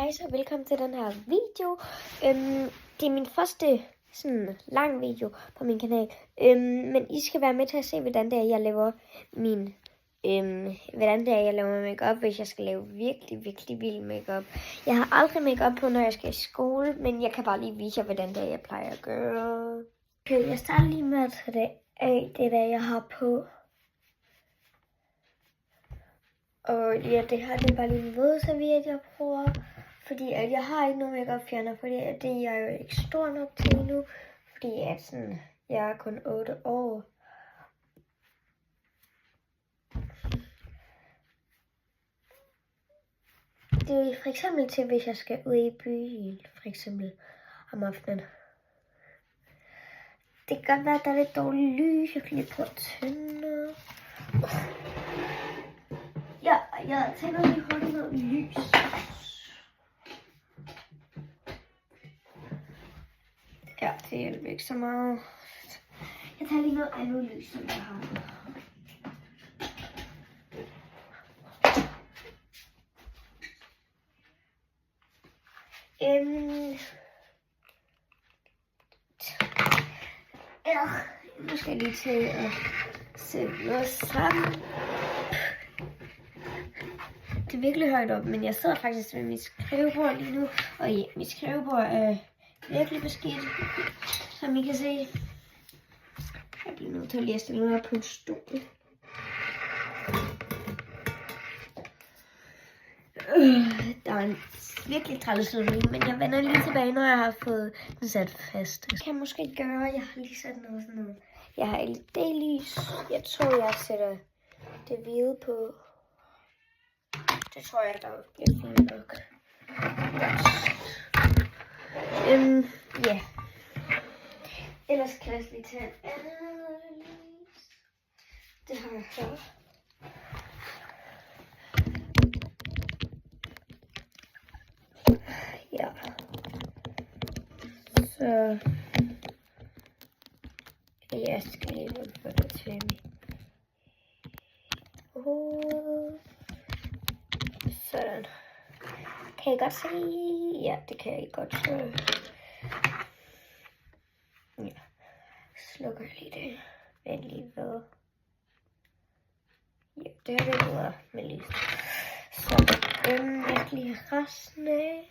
Guys, og velkommen til den her video. Det er min første sådan lang video på min kanal. Men I skal være med til at se, hvordan det er, jeg laver min makeup, hvis jeg skal lave virkelig vild makeup. Jeg har aldrig makeup på, når jeg skal i skole, men jeg kan bare lige vise jer, hvordan det er, jeg plejer at gøre. Okay, jeg starter lige med at tage det af, det der jeg har på. Og ja, det her det er bare lige en vådserviet, jeg bruger. Fordi at jeg har ikke nogen makeup fjerner, fordi at det er jeg jo ikke stor nok til endnu. Fordi at sådan, jeg er kun 8 år. Det er for eksempel til, hvis jeg skal ud i byen, for eksempel om aftenen. Det kan godt være, at der er lidt dårligt lys. Jeg kan lige prøve at tænde. Ja, jeg tænder lige hurtigt noget lys. Ja, det hjælper ikke så meget. Jeg tager lige noget andet lys, som jeg har. Ja, nu skal jeg lige til at sætte noget sammen. Det er virkelig højt op, men jeg sidder faktisk ved mit skrivebord lige nu. Og ja, mit skrivebord er virkelig beskidt, som I kan se. Jeg bliver nødt til at lige stille mig på en stol. Der er en virkelig træls lyd, men jeg vender lige tilbage, når jeg har fået den sat fast. Det kan jeg måske gøre. Jeg har lige sat noget sådan noget. Jeg har LED-lys. Jeg tror, jeg sætter det hvide på. Det tror jeg, der bliver fint nok. Ja. Ellers kan jeg lige tage en anden lys. Det har jeg her. Ja. Så jeg skal lige få det til mig. Sådan. Kan I godt se? Ja, det kan I godt se. Ja. Slukker lige det. Vent lige ved. Ja, det er det bedre med lys. Så jeg skal lige have resten af.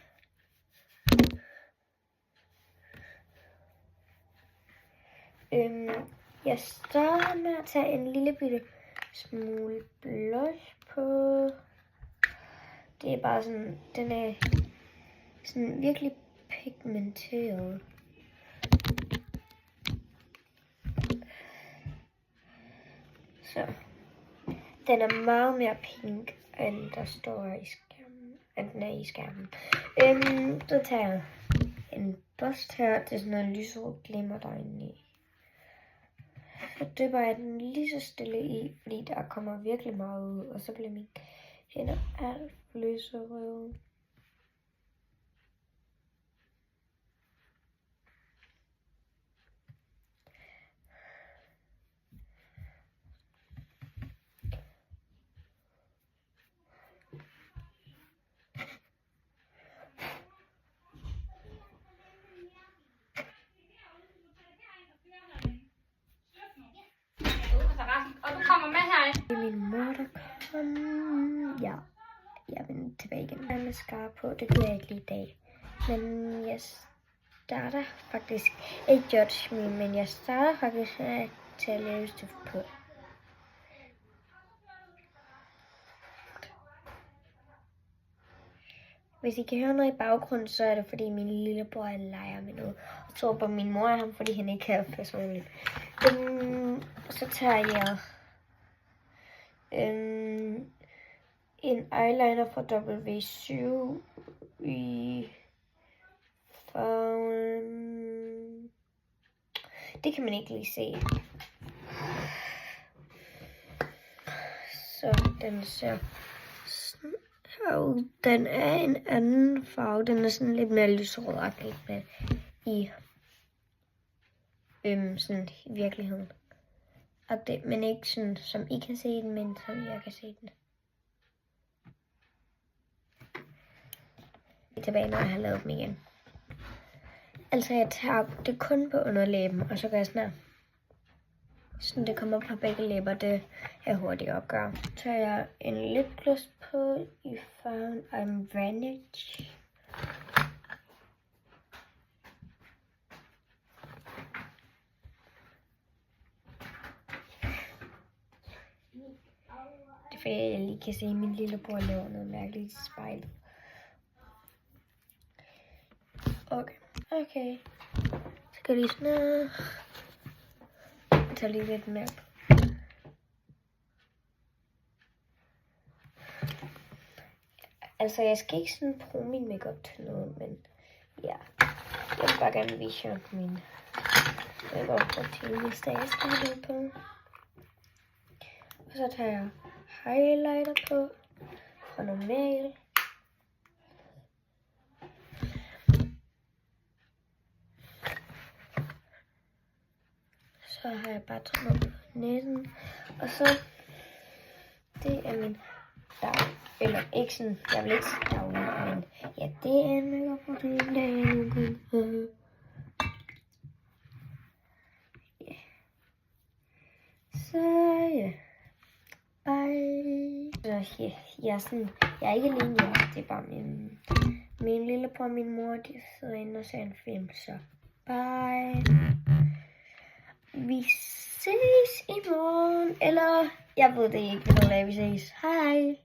Jeg starter med at tage en lille bitte smule blush på. Det er bare sådan, den er sådan virkelig pigmenteret. Så den er meget mere pink, end der står i skærmen, end den er i skærmen. Så tager jeg en bust her, det er sådan noget lyserød glimmer derinde i. Så dypper jeg den lige så stille i, fordi der kommer virkelig meget ud, og så bliver mine hænder alt lyserøde. Og du kommer med herind. Det er min mor, der kom. Ja, jeg vender tilbage igen. Jeg er mascara på, det gør jeg ikke lige i dag. Men jeg starter faktisk, ikke judge me, men jeg starter faktisk til at lave stift på. Hvis I kan høre noget i baggrunden, så er det fordi min lillebror leger med noget. Jeg tror på min mor er ham, fordi han ikke kan opføre sig ordentligt. Så tager jeg en eyeliner fra W7 i farven. Det kan man ikke lige se. Så den ser sådan her ud. Den er en anden farve. Den er sådan lidt mere lyserød i sådan i virkeligheden. Men ikke sådan, som I kan se den, men som jeg kan se den. tilbage, når jeg har lavet dem igen. Altså, jeg tager det kun på underlæben, og så gør jeg sådan her. Sådan det kommer på begge læber, det er hurtigt at gøre. Så tager jeg en lipgloss på i farven I'm Vanish. Det er fordi, jeg lige kan se, at min lillebror laver noget mærkeligt i spejlet. Okay. Så skal jeg lige sådan her. Jeg tager lige lidt mere på. Altså, jeg skal ikke sådan bruge min makeup til noget, men ja. Jeg vil bare gerne vise jer min makeup-rutine, hvis jeg skal have det på. Og så tager jeg highlighter på fra normal. Så har jeg bare trukket på næsen. Og så, det er min dag. Eller ikke sådan, jeg vil ikke sige daglig, men ja, det er en makeup-rutine, der er nu kun. Ja. Så ja. Bye. Så ja, jeg er ikke alene hjemme, det er bare min lillebror og min mor, de sidder inde og ser en film, så bye. Vi ses i morgen, eller jeg ved det ikke, hvornår vi ses. Hej.